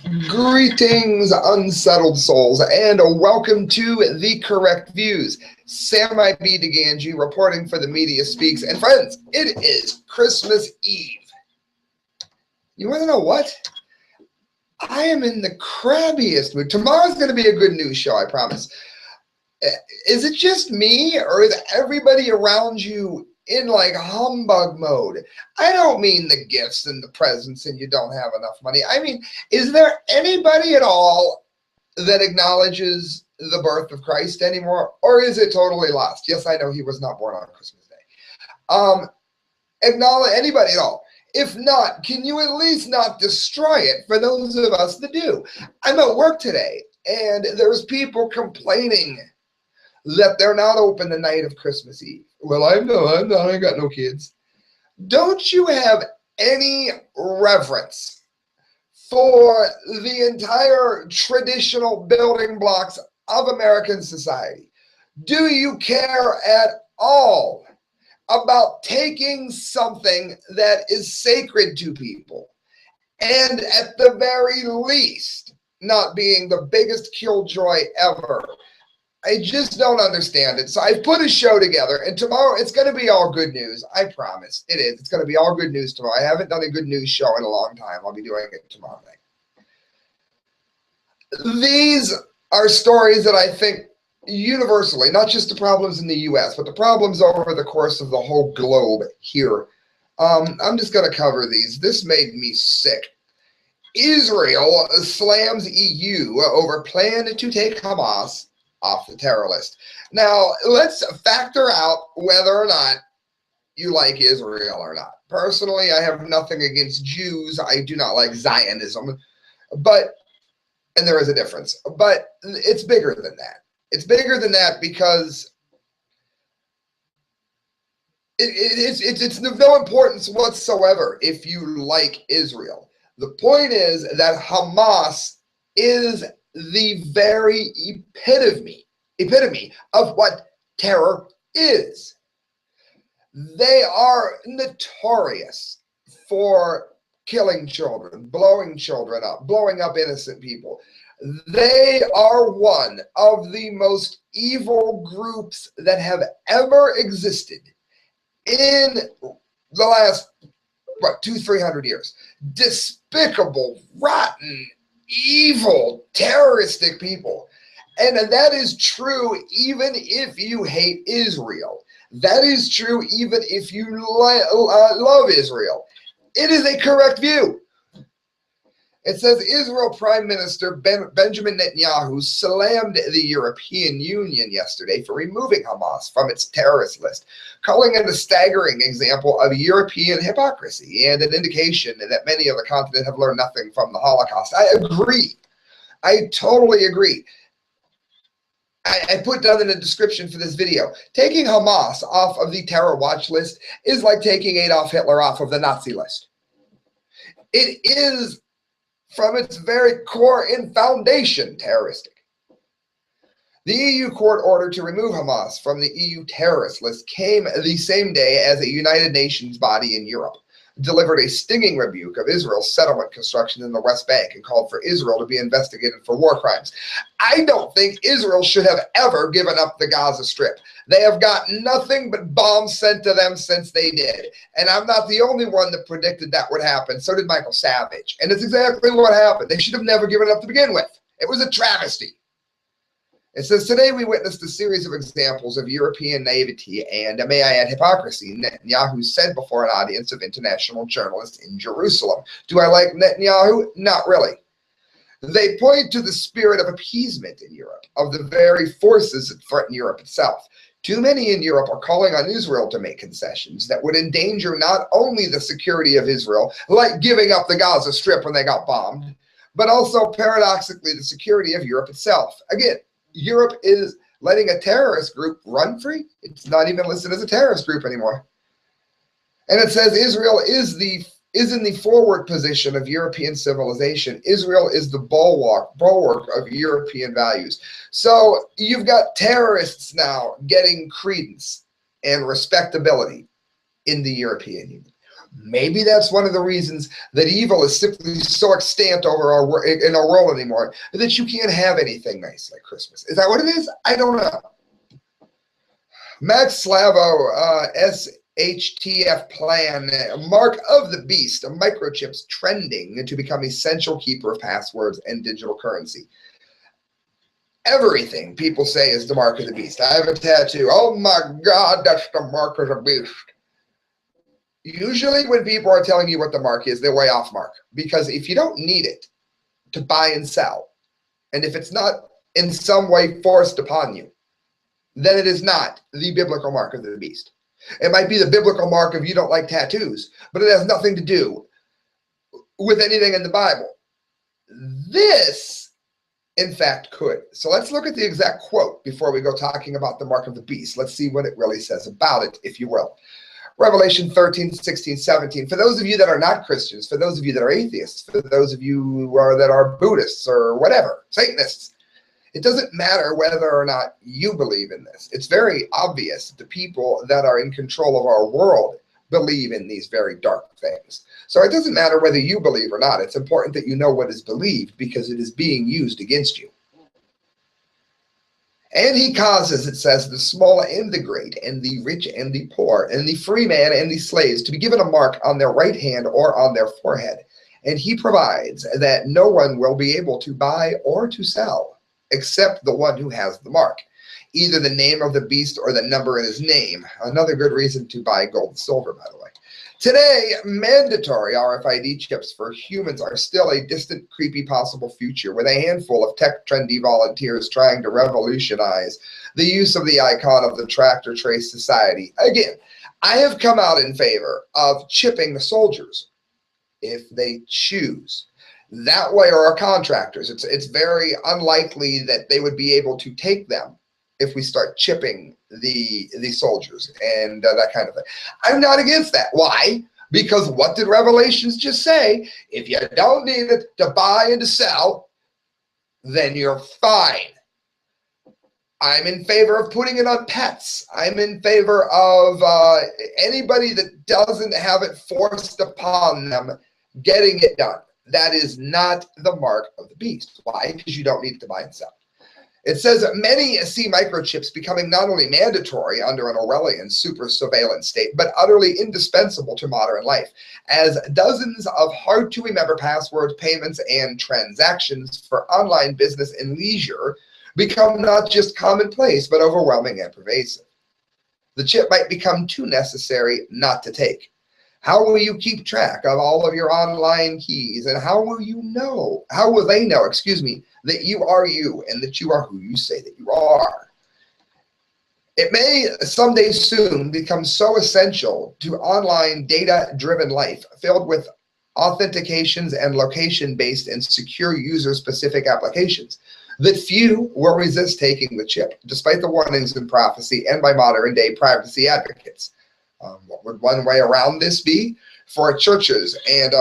Greetings, unsettled souls, and welcome to The Correct Views. Sam I.B. Gangi reporting for the Media Speaks. And friends, it is Christmas Eve. You want to know what? I am in the crabbiest mood. Tomorrow's going to be a good news show, I promise. Is it just me, or is everybody around you in like humbug mode? I don't mean the gifts and the presents and you don't have enough money. I mean, is there anybody at all that acknowledges the birth of Christ anymore? Or is it totally lost? Yes, I know he was not born on Christmas Day. Acknowledge anybody at all? If not, can you at least not destroy it for those of us that do? I'm at work today and there's people complaining that they're not open the night of Christmas Eve. Well, I'm not, I got no kids. Don't you have any reverence for the entire traditional building blocks of American society? Do you care at all about taking something that is sacred to people and at the very least not being the biggest killjoy ever? I just don't understand it. So I've put a show together, and tomorrow it's going to be all good news. I promise. It is. It's going to be all good news tomorrow. I haven't done a good news show in a long time. I'll be doing it tomorrow night. These are stories that I think universally, not just the problems in the U.S., but the problems over the course of the whole globe here. I'm just going to cover these. This made me sick. Israel slams EU over plan to take Hamas off the terror list. Now, let's factor out whether or not you like Israel or not. Personally, I have nothing against Jews. I do not like Zionism, and there is a difference, but it's bigger than that. It's bigger than that because it's of no importance whatsoever if you like Israel. The point is that Hamas is the very epitome of what terror is. They are notorious for killing children, blowing children up, blowing up innocent people. They are one of the most evil groups that have ever existed in the last, 200-300 years. Despicable, rotten, evil, terroristic people. And that is true even if you hate Israel. That is true even if you love Israel. It is a correct view. It says Israel Prime Minister Benjamin Netanyahu slammed the European Union yesterday for removing Hamas from its terrorist list, calling it a staggering example of European hypocrisy and an indication that many of the continent have learned nothing from the Holocaust. I agree. I totally agree. I put down in the description for this video, taking Hamas off of the terror watch list is like taking Adolf Hitler off of the Nazi list. It is, from its very core and foundation, terroristic. The EU court order to remove Hamas from the EU terrorist list came the same day as a United Nations body in Europe delivered a stinging rebuke of Israel's settlement construction in the West Bank and called for Israel to be investigated for war crimes. I don't think Israel should have ever given up the Gaza Strip. They have gotten nothing but bombs sent to them since they did. And I'm not the only one that predicted that would happen. So did Michael Savage. And it's exactly what happened. They should have never given it up to begin with. It was a travesty. It says, today we witnessed a series of examples of European naivety and, may I add, hypocrisy, Netanyahu said before an audience of international journalists in Jerusalem. Do I like Netanyahu? Not really. They point to the spirit of appeasement in Europe, of the very forces that threaten Europe itself. Too many in Europe are calling on Israel to make concessions that would endanger not only the security of Israel, like giving up the Gaza Strip when they got bombed, but also, paradoxically, the security of Europe itself. Again, Europe is letting a terrorist group run free. It's not even listed as a terrorist group anymore. And it says Israel is in the forward position of European civilization. Israel is the bulwark of European values. So you've got terrorists now getting credence and respectability in the European Union. Maybe that's one of the reasons that evil is simply so extant in our world anymore that you can't have anything nice like Christmas. Is that what it is? I don't know. Max Slavo, SHTF plan, mark of the beast, microchips trending to become essential keeper of passwords and digital currency. Everything people say is the mark of the beast. I have a tattoo. Oh my God, that's the mark of the beast. Usually when people are telling you what the mark is, they're way off mark. Because if you don't need it to buy and sell, and if it's not in some way forced upon you, then it is not the biblical mark of the beast. It might be the biblical mark of you don't like tattoos, but it has nothing to do with anything in the Bible. This, in fact, could. So let's look at the exact quote before we go talking about the mark of the beast. Let's see what it really says about it, if you will. Revelation 13, 16, 17. For those of you that are not Christians, for those of you that are atheists, for those of you that are Buddhists or whatever, Satanists, it doesn't matter whether or not you believe in this. It's very obvious that the people that are in control of our world believe in these very dark things. So it doesn't matter whether you believe or not. It's important that you know what is believed because it is being used against you. And he causes, it says, the small and the great, and the rich and the poor, and the free man and the slaves to be given a mark on their right hand or on their forehead. And he provides that no one will be able to buy or to sell except the one who has the mark, either the name of the beast or the number in his name. Another good reason to buy gold and silver, by the way. Today, mandatory RFID chips for humans are still a distant, creepy possible future with a handful of tech-trendy volunteers trying to revolutionize the use of the icon of the tractor trace society. Again, I have come out in favor of chipping the soldiers if they choose. That way, or our contractors, it's very unlikely that they would be able to take them if we start chipping the soldiers and that kind of thing. I'm not against that. Why? Because what did Revelations just say? If you don't need it to buy and to sell, then you're fine. I'm in favor of putting it on pets. I'm in favor of anybody that doesn't have it forced upon them getting it done. That is not the mark of the beast. Why? Because you don't need it to buy and sell. It says that many see microchips becoming not only mandatory under an Orwellian super surveillance state, but utterly indispensable to modern life, as dozens of hard-to-remember passwords, payments, and transactions for online business and leisure become not just commonplace, but overwhelming and pervasive. The chip might become too necessary not to take. How will you keep track of all of your online keys? And how will they know, that you are you and that you are who you say that you are? It may someday soon become so essential to online data-driven life filled with authentications and location-based and secure user-specific applications that few will resist taking the chip, despite the warnings in prophecy and by modern-day privacy advocates. What would one way around this be? For churches and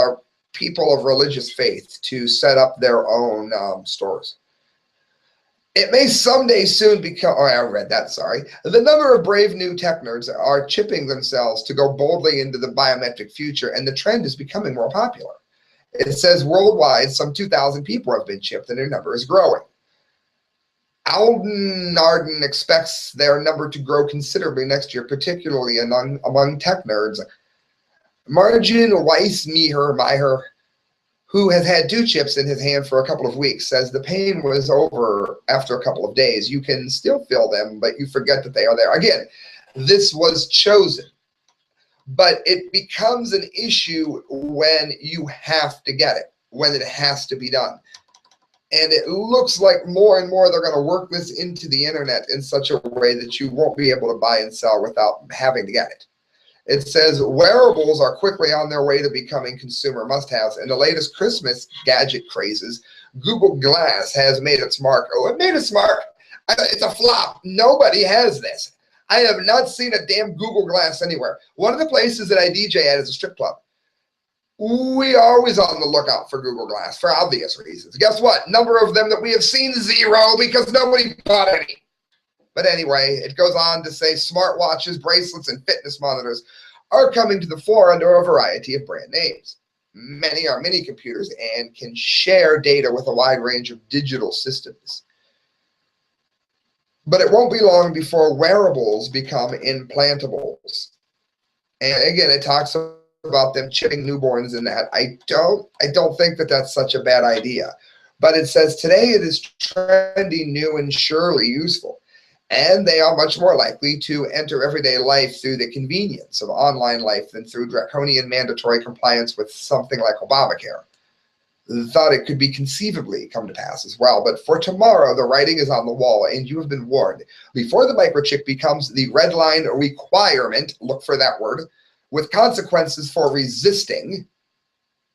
people of religious faith to set up their own stores. It may someday soon become, I read that, sorry. The number of brave new tech nerds are chipping themselves to go boldly into the biometric future, and the trend is becoming more popular. It says worldwide, some 2,000 people have been chipped, and their number is growing. Alden Arden expects their number to grow considerably next year, particularly among tech nerds. Margin Weissmeyer, who has had 2 chips in his hand for a couple of weeks, says the pain was over after a couple of days. You can still feel them, but you forget that they are there. Again, this was chosen, but it becomes an issue when you have to get it, when it has to be done. And it looks like more and more they're going to work this into the internet in such a way that you won't be able to buy and sell without having to get it. It says wearables are quickly on their way to becoming consumer must-haves. In the latest Christmas gadget crazes, Google Glass has made its mark. Oh, it made its mark. It's a flop. Nobody has this. I have not seen a damn Google Glass anywhere. One of the places that I DJ at is a strip club. We are always on the lookout for Google Glass for obvious reasons. Guess what? Number of them that we have seen, 0, because nobody bought any. But anyway, it goes on to say smartwatches, bracelets, and fitness monitors are coming to the fore under a variety of brand names. Many are mini computers and can share data with a wide range of digital systems. But it won't be long before wearables become implantables. And again, it talks about them chipping newborns in that. I don't think that that's such a bad idea. But it says today it is trendy, new, and surely useful. And they are much more likely to enter everyday life through the convenience of online life than through draconian mandatory compliance with something like Obamacare. Thought it could be conceivably come to pass as well. But for tomorrow, the writing is on the wall, and you have been warned. Before the microchip becomes the red line requirement, look for that word, with consequences for resisting,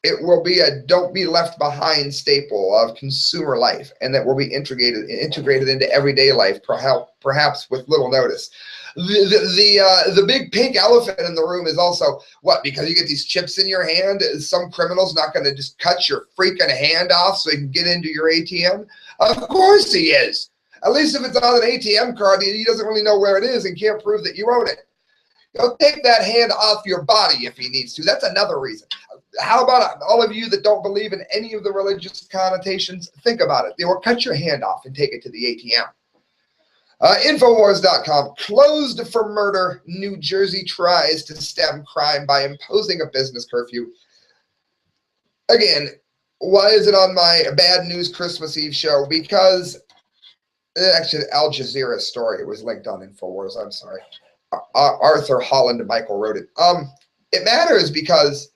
it will be a don't be left behind staple of consumer life, and that will be integrated into everyday life, perhaps with little notice. The big pink elephant in the room is also what? Because you get these chips in your hand, some criminal's not going to just cut your freaking hand off so he can get into your ATM? Of course he is. At least if it's on an ATM card, he doesn't really know where it is and can't prove that you own it. He'll take that hand off your body if he needs to. That's another reason. How about all of you that don't believe in any of the religious connotations? Think about it. They will cut your hand off and take it to the ATM. Infowars.com, closed for murder. New Jersey tries to stem crime by imposing a business curfew. Again, why is it on my Bad News Christmas Eve show? Because, actually, Al Jazeera's story was linked on Infowars. I'm sorry. Arthur Holland and Michael wrote it. It matters because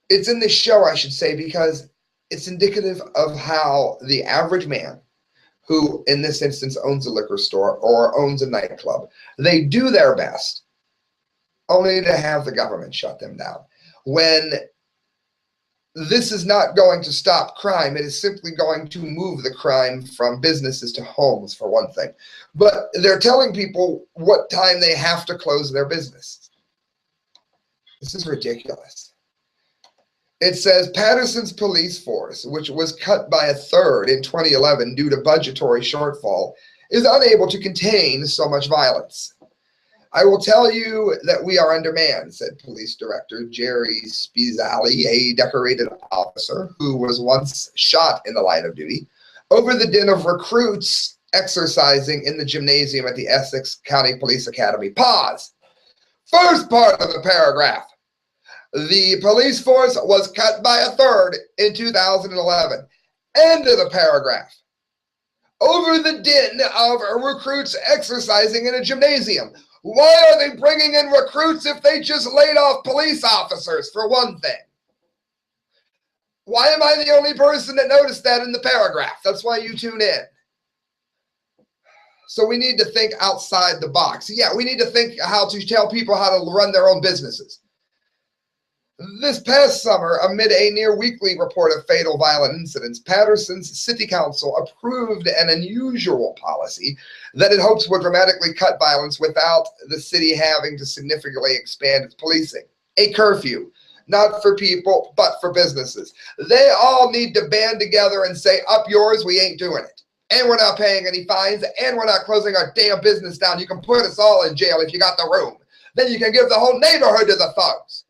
it's in this show, I should say, because it's indicative of how the average man, who in this instance owns a liquor store or owns a nightclub, they do their best only to have the government shut them down. When this is not going to stop crime, it is simply going to move the crime from businesses to homes, for one thing. But they're telling people what time they have to close their business. This is ridiculous. It says Patterson's police force, which was cut by a third in 2011 due to budgetary shortfall, is unable to contain so much violence. I will tell you that we are undermanned, said Police Director Jerry Speziali, a decorated officer who was once shot in the line of duty, over the din of recruits exercising in the gymnasium at the Essex County Police Academy. Pause. First part of the paragraph. The police force was cut by a third in 2011. End of the paragraph. Over the din of recruits exercising in a gymnasium. Why are they bringing in recruits if they just laid off police officers, for one thing? Why am I the only person that noticed that in the paragraph? That's why you tune in. So we need to think outside the box. Yeah, we need to think how to tell people how to run their own businesses. This past summer, amid a near-weekly report of fatal violent incidents, Patterson's City Council approved an unusual policy that it hopes will dramatically cut violence without the city having to significantly expand its policing. A curfew, not for people, but for businesses. They all need to band together and say, up yours, we ain't doing it. And we're not paying any fines, and we're not closing our damn business down. You can put us all in jail if you got the room. Then you can give the whole neighborhood to the thugs.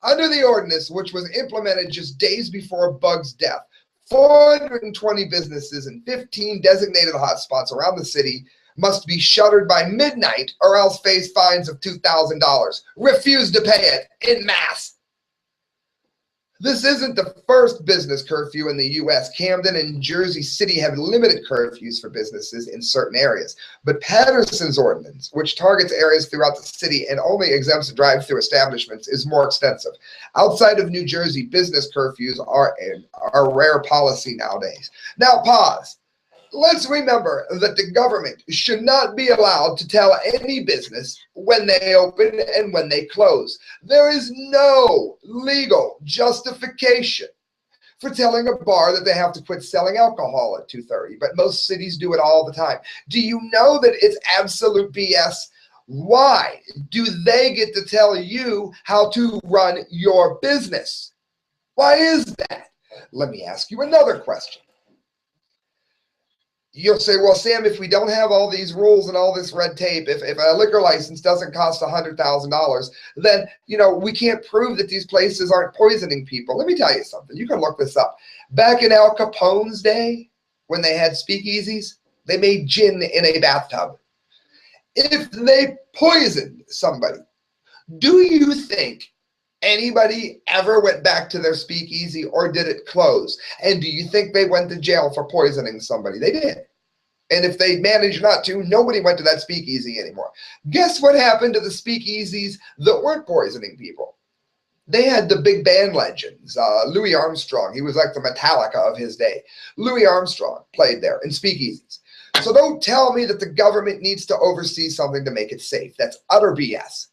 Under the ordinance, which was implemented just days before Bug's death, 420 businesses and 15 designated hotspots around the city must be shuttered by midnight or else face fines of $2,000. Refuse to pay it en masse. This isn't the first business curfew in the U.S. Camden and Jersey City have limited curfews for businesses in certain areas. But Patterson's ordinance, which targets areas throughout the city and only exempts drive-through establishments, is more extensive. Outside of New Jersey, business curfews are a rare policy nowadays. Now, pause. Let's remember that the government should not be allowed to tell any business when they open and when they close. There is no legal justification for telling a bar that they have to quit selling alcohol at 2:30, but most cities do it all the time. Do you know that it's absolute BS? Why do they get to tell you how to run your business? Why is that? Let me ask you another question. You'll say, well, Sam, if we don't have all these rules and all this red tape, if a liquor license doesn't cost $100,000, then, we can't prove that these places aren't poisoning people. Let me tell you something. You can look this up. Back in Al Capone's day, when they had speakeasies, they made gin in a bathtub. If they poisoned somebody, do you think anybody ever went back to their speakeasy, or did it close? And do you think they went to jail for poisoning somebody? They did. And if they managed not to, nobody went to that speakeasy anymore. Guess what happened to the speakeasies that weren't poisoning people? They had the big band legends. Louis Armstrong, he was like the Metallica of his day. Louis Armstrong played there in speakeasies. So don't tell me that the government needs to oversee something to make it safe. That's utter BS.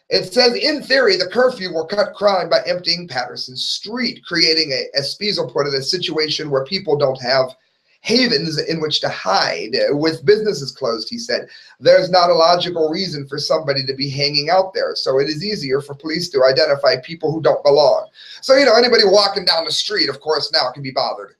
It says, in theory, the curfew will cut crime by emptying Patterson Street, creating, as Spiesel put it, a situation where people don't have havens in which to hide. With businesses closed, he said, there's not a logical reason for somebody to be hanging out there. So it is easier for police to identify people who don't belong. So, anybody walking down the street, of course, now can be bothered.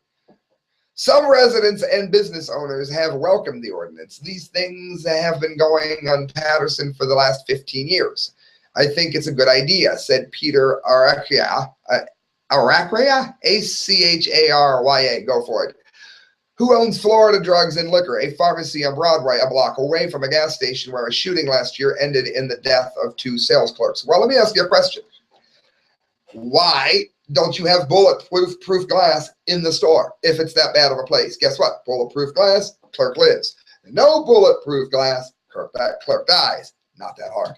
Some residents and business owners have welcomed the ordinance. These things have been going on Patterson for the last 15 years. I think it's a good idea, said Peter Arachraya, Acharya, go for it, who owns Florida Drugs and Liquor, a pharmacy on Broadway, a block away from a gas station where a shooting last year ended in the death of 2 sales clerks. Well, let me ask you a question. Why don't you have bulletproof glass in the store if it's that bad of a place? Guess what? Bulletproof glass, clerk lives. No bulletproof glass, clerk dies. Not that hard.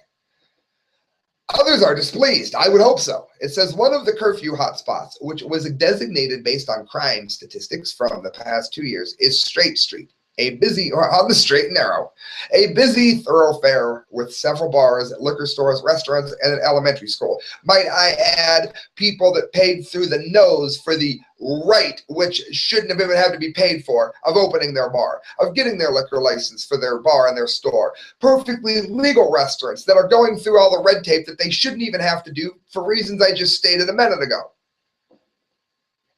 Others are displeased. I would hope so. It says one of the curfew hotspots, which was designated based on crime statistics from the past 2 years, is Straight Street, on the straight and narrow, a busy thoroughfare with several bars, liquor stores, restaurants, and an elementary school. Might I add, people that paid through the nose for the right, which shouldn't have even had to be paid for, of opening their bar, of getting their liquor license for their bar and their store. Perfectly legal restaurants that are going through all the red tape that they shouldn't even have to do for reasons I just stated a minute ago.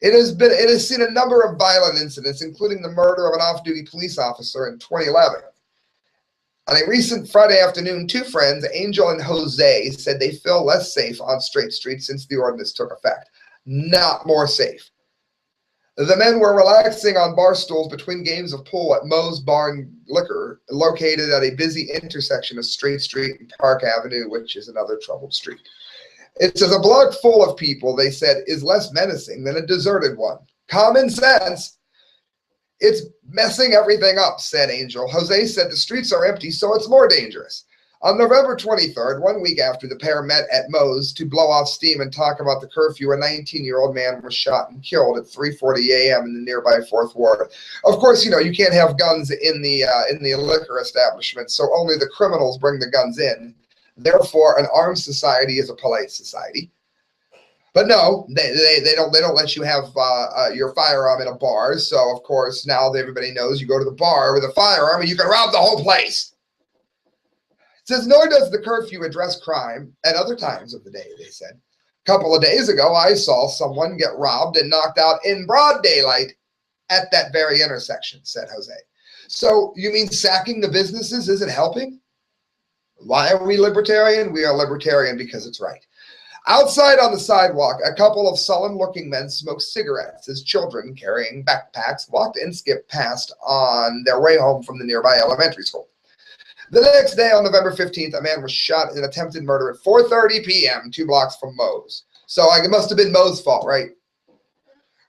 It has seen a number of violent incidents, including the murder of an off-duty police officer in 2011. On a recent Friday afternoon, 2 friends, Angel and Jose, said they feel less safe on Straight Street since the ordinance took effect. Not more safe. The men were relaxing on bar stools between games of pool at Moe's Bar and Liquor, located at a busy intersection of Straight Street and Park Avenue, which is another troubled street. It says a block full of people, they said, is less menacing than a deserted one. Common sense. It's messing everything up, said Angel. Jose said the streets are empty, so it's more dangerous. On November 23rd, 1 week after the pair met at Moe's to blow off steam and talk about the curfew, a 19-year-old man was shot and killed at 3:40 a.m. in the nearby 4th Ward. Of course, you can't have guns in the liquor establishment, so only the criminals bring the guns in. Therefore, an armed society is a polite society. But no, they don't let you have your firearm in a bar. So of course now everybody knows you go to the bar with a firearm and you can rob the whole place. It says nor does the curfew address crime at other times of the day. They said a couple of days ago I saw someone get robbed and knocked out in broad daylight at that very intersection, said Jose. So you mean sacking the businesses isn't helping? Why are we libertarian? We are libertarian because it's right. Outside on the sidewalk, a couple of sullen-looking men smoked cigarettes as children carrying backpacks walked and skipped past on their way home from the nearby elementary school. The next day, on November 15th, a man was shot in an attempted murder at 4:30 p.m., 2 blocks from Moe's. So it must have been Moe's fault, right?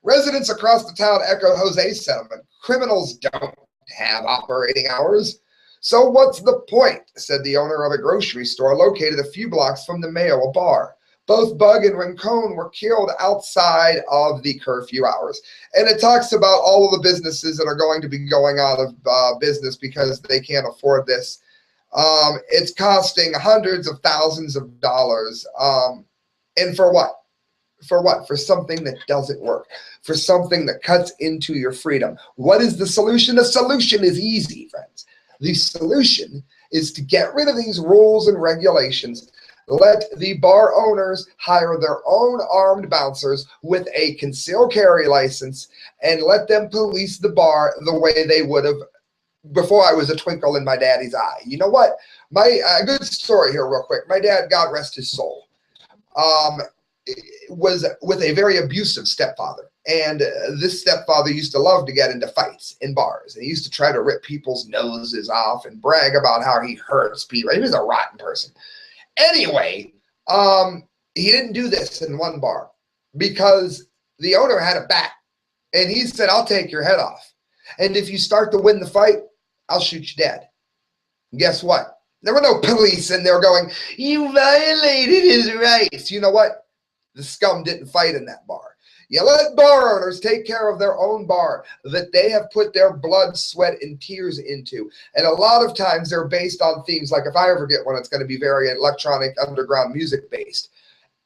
Residents across the town echoed Jose's sentiment. Criminals don't have operating hours. So what's the point, said the owner of a grocery store located a few blocks from the Mayo bar. Both Bug and Rincon were killed outside of the curfew hours. And it talks about all of the businesses that are going to be going out of business because they can't afford this. It's costing hundreds of thousands of dollars. And for what? For what? For something that doesn't work. For something that cuts into your freedom. What is the solution? The solution is easy, friends. The solution is to get rid of these rules and regulations Let the bar owners hire their own armed bouncers with a concealed carry license and let them police the bar the way they would have before I was a twinkle in my daddy's eye. You know what? My good story here real quick. My dad, God rest his soul, was with a very abusive stepfather. And this stepfather used to love to get into fights in bars. And he used to try to rip people's noses off and brag about how he hurts people. He was a rotten person. Anyway, he didn't do this in one bar because the owner had a bat. And he said, I'll take your head off. And if you start to win the fight, I'll shoot you dead. And guess what? There were no police in there going, you violated his rights. You know what? The scum didn't fight in that bar. You let bar owners take care of their own bar that they have put their blood, sweat, and tears into. And a lot of times they're based on themes like, if I ever get one, it's going to be very electronic, underground music based.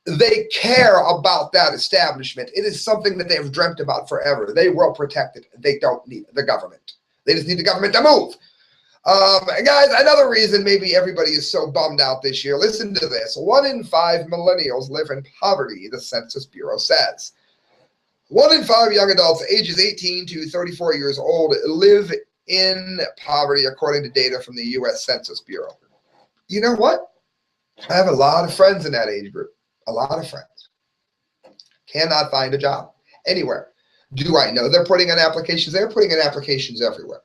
They care about that establishment. It is something that they've dreamt about forever. They will protect it. They don't need the government. They just need the government to move. Guys, another reason maybe everybody is so bummed out this year, listen to this. 1 in 5 millennials live in poverty, the Census Bureau says. 1 in 5 young adults ages 18 to 34 years old live in poverty, according to data from the U.S. Census Bureau. You know what? I have a lot of friends in that age group. A lot of friends. Cannot find a job anywhere. Do I know they're putting in applications? They're putting in applications everywhere.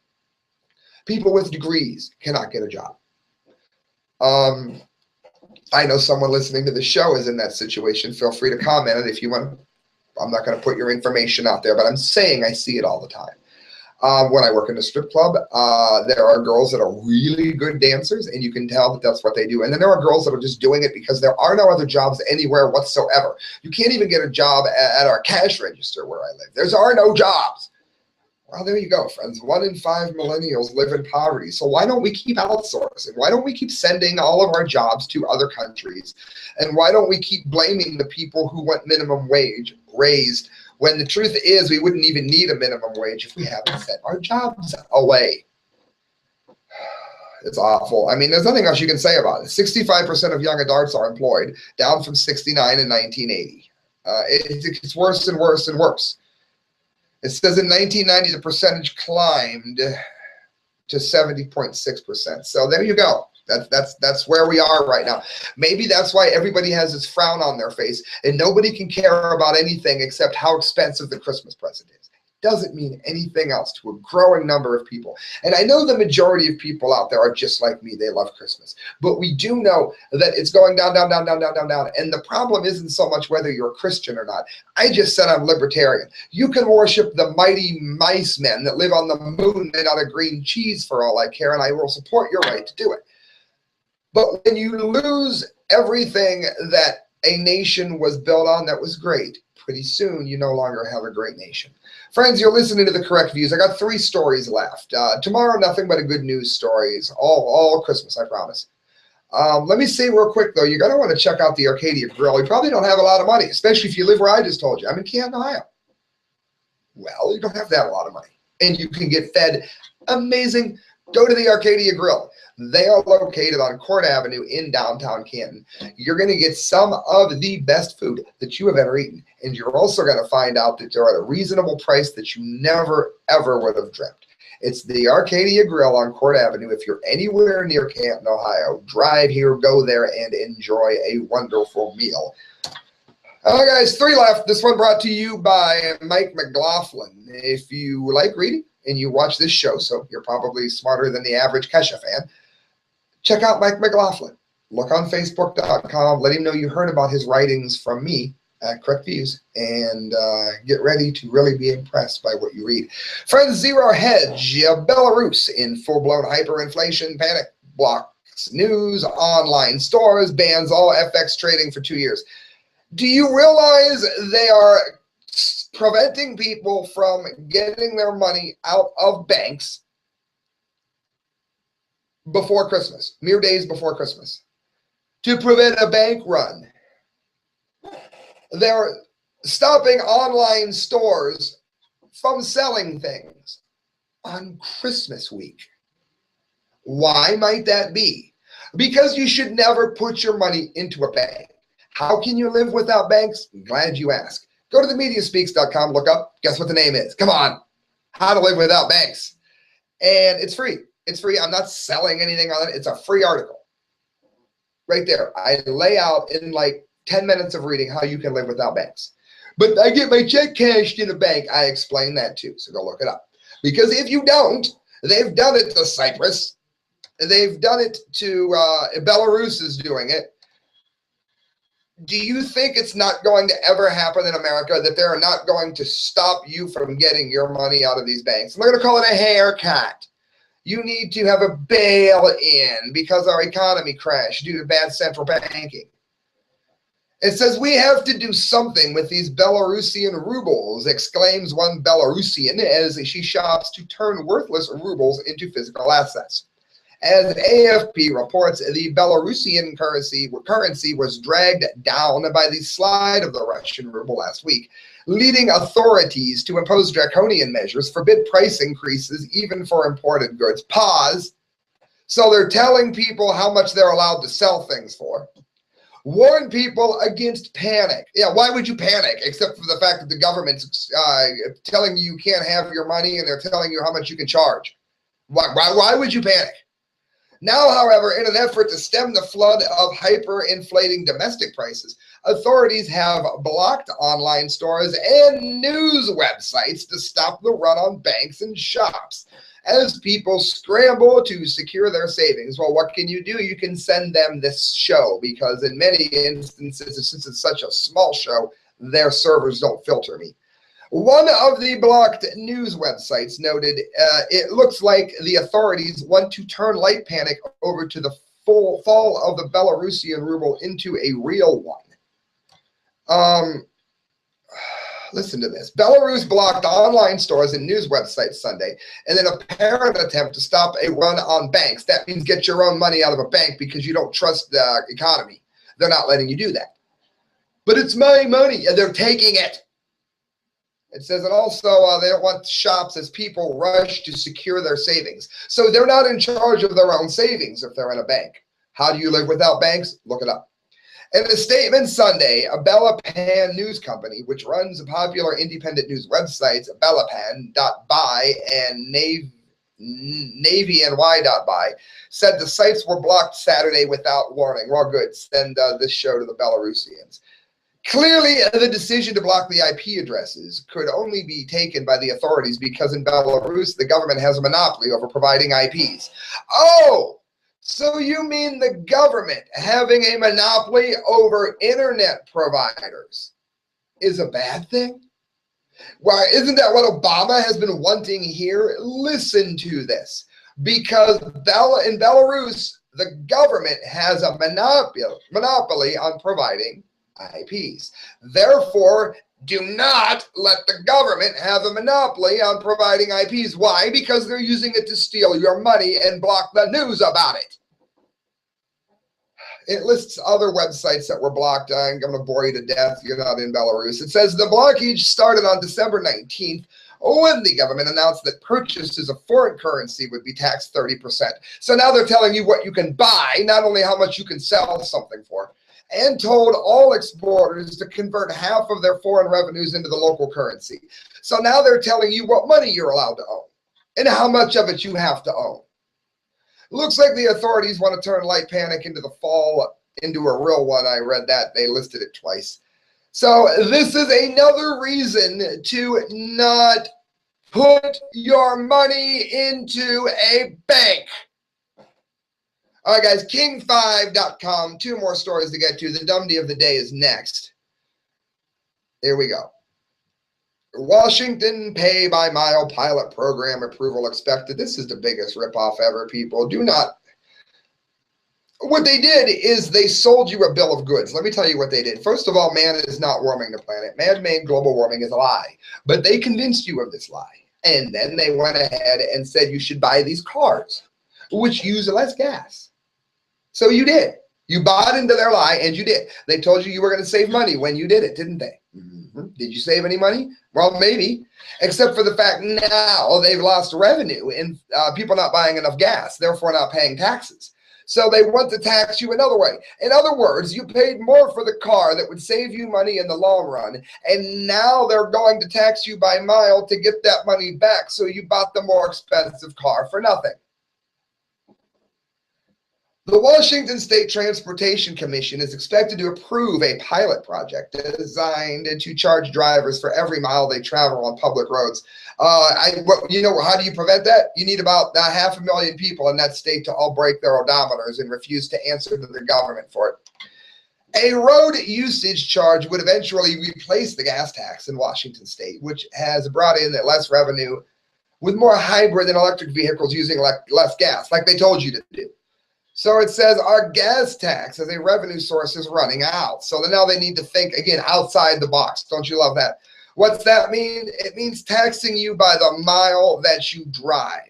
People with degrees cannot get a job. I know someone listening to the show is in that situation. Feel free to comment it if you want. I'm not going to put your information out there, but I'm saying I see it all the time. When I work in a strip club, there are girls that are really good dancers, and you can tell that that's what they do. And then there are girls that are just doing it because there are no other jobs anywhere whatsoever. You can't even get a job at our cash register where I live. There are no jobs. Well, there you go, friends. 1 in 5 millennials live in poverty. So why don't we keep outsourcing? Why don't we keep sending all of our jobs to other countries? And why don't we keep blaming the people who want minimum wage raised when the truth is we wouldn't even need a minimum wage if we haven't sent our jobs away? It's awful. I mean, there's nothing else you can say about it. 65% of young adults are employed, down from 69 in 1980. It's worse and worse and worse. It says in 1990, the percentage climbed to 70.6%. So there you go. That's where we are right now. Maybe that's why everybody has this frown on their face and nobody can care about anything except how expensive the Christmas present is. Doesn't mean anything else to a growing number of people. And I know the majority of people out there are just like me. They love Christmas. But we do know that it's going down, down, down, down, down, down, down. And the problem isn't so much whether you're a Christian or not. I just said I'm libertarian. You can worship the mighty mice men that live on the moon made out of green cheese for all I care, and I will support your right to do it. But when you lose everything that a nation was built on that was great, pretty soon you no longer have a great nation. Friends, you're listening to The Correct Views. I got 3 stories left. Tomorrow, nothing but a good news stories. All Christmas, I promise. Let me say real quick, though, you're going to want to check out the Arcadia Grill. You probably don't have a lot of money, especially if you live where I just told you. I'm in Canton, Ohio. Well, you don't have to have a lot of money. And you can get fed amazing. Go to the Arcadia Grill. They are located on Court Avenue in downtown Canton. You're going to get some of the best food that you have ever eaten. And you're also going to find out that they're at a reasonable price that you never, ever would have dreamt. It's the Arcadia Grill on Court Avenue. If you're anywhere near Canton, Ohio, drive here, go there, and enjoy a wonderful meal. All right, guys, 3 left. This one brought to you by Mike McLaughlin. If you like reading and you watch this show, so you're probably smarter than the average Kesha fan, check out Mike McLaughlin. Look on Facebook.com. Let him know you heard about his writings from me at Correct Views, and get ready to really be impressed by what you read. Friends, Zero Hedge, Belarus in full-blown hyperinflation, panic blocks news, online stores, bans all FX trading for 2 years. Do you realize they are preventing people from getting their money out of banks before Christmas, mere days before Christmas, to prevent a bank run? They're stopping online stores from selling things on Christmas week. Why might that be? Because you should never put your money into a bank. How can you live without banks? I'm glad you asked. Go to themediaspeaks.com, look up, guess what the name is? Come on. How to live without banks. And it's free. It's free. I'm not selling anything on it. It's a free article. Right there. I lay out in like 10 minutes of reading how you can live without banks. But I get my check cashed in a bank. I explain that too. So go look it up. Because if you don't, they've done it to Cyprus. They've done it to Belarus is doing it. Do you think it's not going to ever happen in America, that they're not going to stop you from getting your money out of these banks? I'm not going to call it a haircut. You need to have a bail-in because our economy crashed due to bad central banking. It says, we have to do something with these Belarusian rubles, exclaims one Belarusian as she shops to turn worthless rubles into physical assets. As AFP reports, the Belarusian currency was dragged down by the slide of the Russian ruble last week, leading authorities to impose draconian measures, forbid price increases even for imported goods. Pause. So they're telling people how much they're allowed to sell things for. Warn people against panic. Yeah, why would you panic except for the fact that the government's telling you can't have your money and they're telling you how much you can charge? Why would you panic? Now, however, in an effort to stem the flood of hyperinflating domestic prices, authorities have blocked online stores and news websites to stop the run on banks and shops as people scramble to secure their savings. Well, what can you do? You can send them this show because in many instances, since it's such a small show, their servers don't filter me. One of the blocked news websites noted, it looks like the authorities want to turn light panic over to the full fall of the Belarusian ruble into a real one. Listen to this. Belarus blocked online stores and news websites Sunday in an apparent attempt to stop a run on banks. That means get your own money out of a bank because you don't trust the economy. They're not letting you do that. But it's my money, and they're taking it. It says, and also they don't want shops as people rush to secure their savings. So they're not in charge of their own savings if they're in a bank. How do you live without banks? Look it up. In a statement Sunday, a Belapan news company, which runs popular independent news websites, Belapan.by and NavyNY.by, said the sites were blocked Saturday without warning. Well, good. Send this show to the Belarusians. Clearly, the decision to block the IP addresses could only be taken by the authorities because in Belarus, the government has a monopoly over providing IPs. Oh, so you mean the government having a monopoly over internet providers is a bad thing? Well, isn't that what Obama has been wanting here? Listen to this. Because in Belarus, the government has a monopoly on providing IPs. Therefore, do not let the government have a monopoly on providing IPs. Why? Because they're using it to steal your money and block the news about it. It lists other websites that were blocked. I'm going to bore you to death. You're not in Belarus. It says the blockage started on December 19th when the government announced that purchases of foreign currency would be taxed 30%. So now they're telling you what you can buy, not only how much you can sell something for, and told all exporters to convert half of their foreign revenues into the local currency. So now they're telling you what money you're allowed to own and how much of it you have to own. Looks like the authorities want to turn light panic into the fall into a real one. I read that. They listed it twice. So this is another reason to not put your money into a bank. All right, guys, king5.com. 2 more stories to get to. The Dumdy of the day is next. Here we go. Washington pay-by-mile pilot program approval expected. This is the biggest ripoff ever, people. Do not. What they did is they sold you a bill of goods. Let me tell you what they did. First of all, man is not warming the planet. Man-made global warming is a lie. But they convinced you of this lie. And then they went ahead and said you should buy these cars, which use less gas. So you did. You bought into their lie, and you did. They told you you were going to save money when you did it, didn't they? Mm-hmm. Did you save any money? Well, maybe, except for the fact now they've lost revenue and people not buying enough gas, therefore not paying taxes. So they want to tax you another way. In other words, you paid more for the car that would save you money in the long run, and now they're going to tax you by mile to get that money back, so you bought the more expensive car for nothing. The Washington State Transportation Commission is expected to approve a pilot project designed to charge drivers for every mile they travel on public roads. How do you prevent that? You need about 500,000 people in that state to all break their odometers and refuse to answer to the government for it. A road usage charge would eventually replace the gas tax in Washington State, which has brought in less revenue with more hybrid and electric vehicles using less gas, like they told you to do. So it says our gas tax as a revenue source is running out. So now they need to think, again, outside the box. Don't you love that? What's that mean? It means taxing you by the mile that you drive.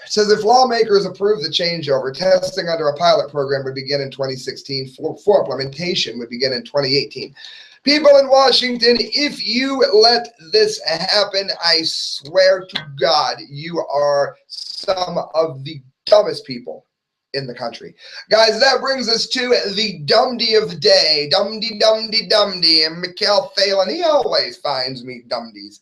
It says if lawmakers approve the changeover, testing under a pilot program would begin in 2016. For implementation would begin in 2018. People in Washington, if you let this happen, I swear to God, you are some of the dumbest people in the country. Guys, that brings us to the dumdy of the day. Dumdy. And Mikhail Phelan, he always finds me dumdies.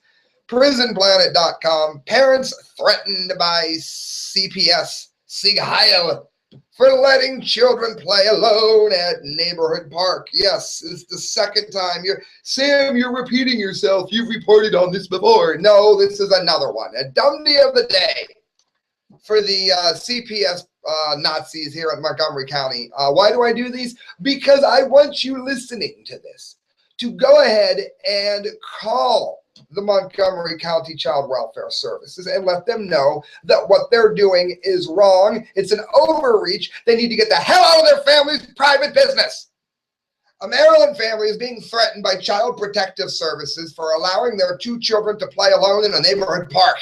Prisonplanet.com. Parents threatened by CPS, Sieg Heil, for letting children play alone at neighborhood park. Yes, it's the second time. You're repeating yourself. You've reported on this before. No, this is another one. A dumdy of the day for the CPS Nazis here in Montgomery County. Why do I do these? Because I want you listening to this to go ahead and call the Montgomery County Child Welfare Services and let them know that what they're doing is wrong. It's an overreach. They need to get the hell out of their family's private business. A Maryland family is being threatened by Child Protective Services for allowing their 2 children to play alone in a neighborhood park.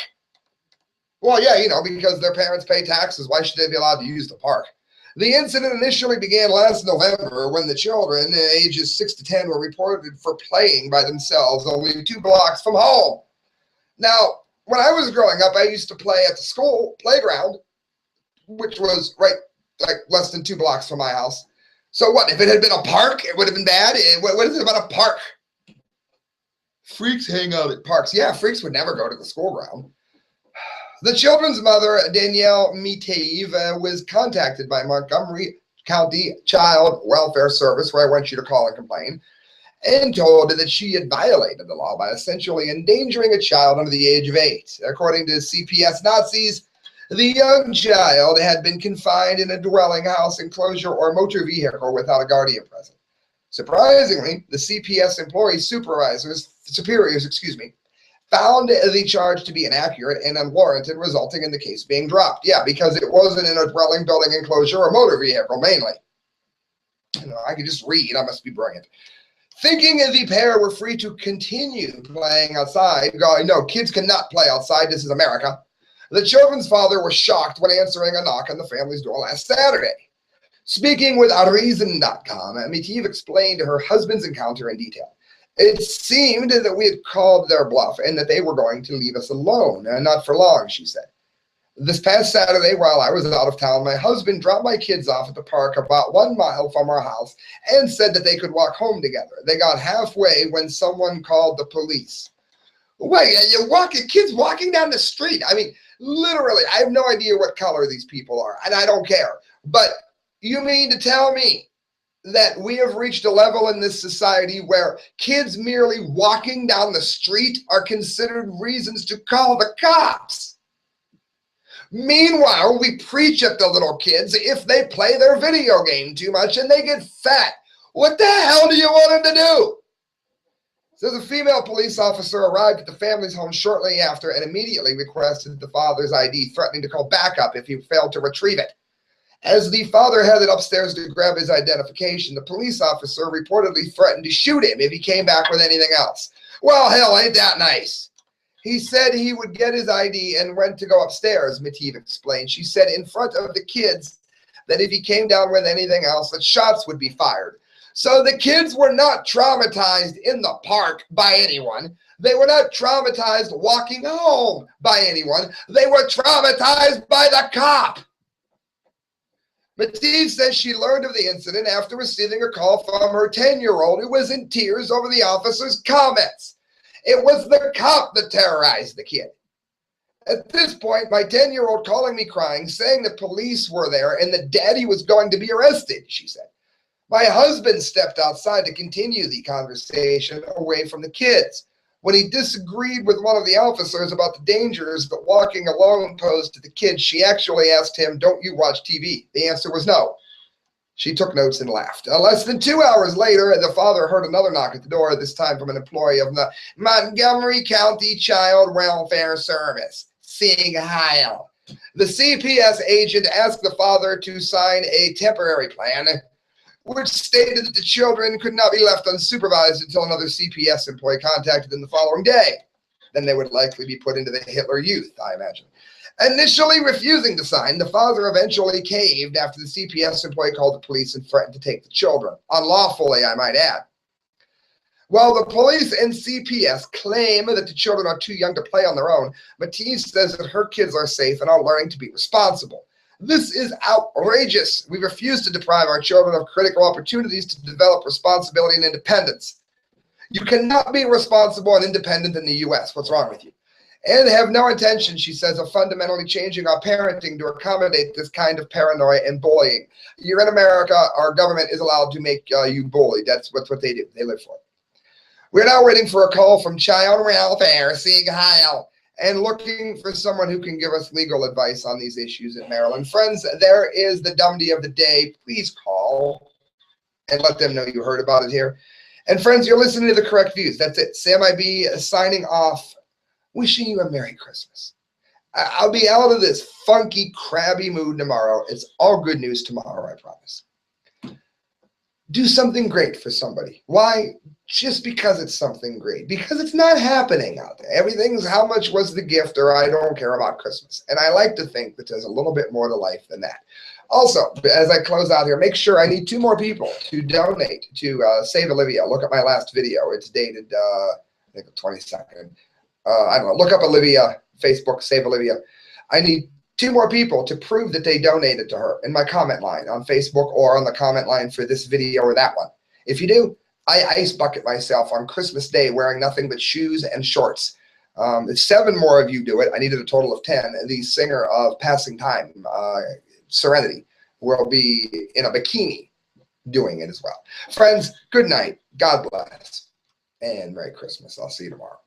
Well, yeah, because their parents pay taxes. Why should they be allowed to use the park? The incident initially began last November when the children, ages 6 to 10, were reported for playing by themselves only 2 blocks from home. Now, when I was growing up, I used to play at the school playground, which was less than 2 blocks from my house. So what, if it had been a park, it would have been bad? What is it about a park? Freaks hang out at parks. Yeah, freaks would never go to the school ground. The children's mother, Danielle Miteve, was contacted by Montgomery County Child Welfare Service, where I want you to call and complain, and told that she had violated the law by essentially endangering a child under the age of 8. According to CPS Nazis, the young child had been confined in a dwelling house, enclosure, or motor vehicle without a guardian present. Surprisingly, the CPS superiors, found the charge to be inaccurate and unwarranted, resulting in the case being dropped. Yeah, because it wasn't in a dwelling, building, enclosure, or motor vehicle, mainly. I could just read. I must be brilliant. Thinking the pair were free to continue playing outside. No, kids cannot play outside. This is America. The children's father was shocked when answering a knock on the family's door last Saturday. Speaking with Reason.com, Miteve explained her husband's encounter in detail. It seemed that we had called their bluff and that they were going to leave us alone, and not for long, she said. This past Saturday, while I was out of town, my husband dropped my kids off at the park about 1 mile from our house and said that they could walk home together. They got halfway when someone called the police. Wait, kids walking down the street? I mean, literally, I have no idea what color these people are, and I don't care. But you mean to tell me that we have reached a level in this society where kids merely walking down the street are considered reasons to call the cops? Meanwhile, we preach at the little kids if they play their video game too much and they get fat. What the hell do you want them to do? So the female police officer arrived at the family's home shortly after and immediately requested the father's ID, threatening to call backup if he failed to retrieve it. As the father headed upstairs to grab his identification, the police officer reportedly threatened to shoot him if he came back with anything else. Well, hell, ain't that nice? He said he would get his ID and went to go upstairs, Miteve explained. She said in front of the kids that if he came down with anything else, that shots would be fired. So the kids were not traumatized in the park by anyone. They were not traumatized walking home by anyone. They were traumatized by the cop. Matisse says she learned of the incident after receiving a call from her 10-year-old who was in tears over the officer's comments. It was the cop that terrorized the kid. At this point, my 10-year-old calling me crying, saying the police were there and that daddy was going to be arrested, she said. My husband stepped outside to continue the conversation away from the kids. When he disagreed with one of the officers about the dangers that walking alone posed to the kids, she actually asked him, "Don't you watch TV?" The answer was no. She took notes and laughed. Less than 2 hours later, the father heard another knock at the door, this time from an employee of the Montgomery County Child Welfare Service, Sig Heil. The CPS agent asked the father to sign a temporary plan, which stated that the children could not be left unsupervised until another CPS employee contacted them the following day. Then they would likely be put into the Hitler Youth, I imagine. Initially refusing to sign, the father eventually caved after the CPS employee called the police and threatened to take the children. Unlawfully, I might add. While the police and CPS claim that the children are too young to play on their own, Matisse says that her kids are safe and are learning to be responsible. This is outrageous. We refuse to deprive our children of critical opportunities to develop responsibility and independence. You cannot be responsible and independent in the U.S. What's wrong with you? And have no intention, she says, of fundamentally changing our parenting to accommodate this kind of paranoia and bullying. You're in America. Our government is allowed to make you bullied. That's what they do. They live for it. We're now waiting for a call from Child Welfare, Sig Heil, and looking for someone who can give us legal advice on these issues in Maryland. Friends, there is the dumbity of the day. Please call and let them know you heard about it here. And friends, you're listening to The Correct Views. That's it. Sam IB signing off, wishing you a Merry Christmas. I'll be out of this funky, crabby mood tomorrow. It's all good news tomorrow, I promise. Do something great for somebody. Why? Just because it's something great. Because it's not happening out there. Everything's how much was the gift or I don't care about Christmas. And I like to think that there's a little bit more to life than that. Also, as I close out here, make sure I need 2 more people to donate to Save Olivia. Look at my last video. It's dated, I think, the 22nd. I don't know. Look up Olivia, Facebook, Save Olivia. I need 2 more people to prove that they donated to her in my comment line on Facebook or on the comment line for this video or that one. If you do, I ice bucket myself on Christmas Day wearing nothing but shoes and shorts. If 7 more of you do it, I needed a total of 10. The singer of Passing Time, Serenity, will be in a bikini doing it as well. Friends, good night. God bless. And Merry Christmas. I'll see you tomorrow.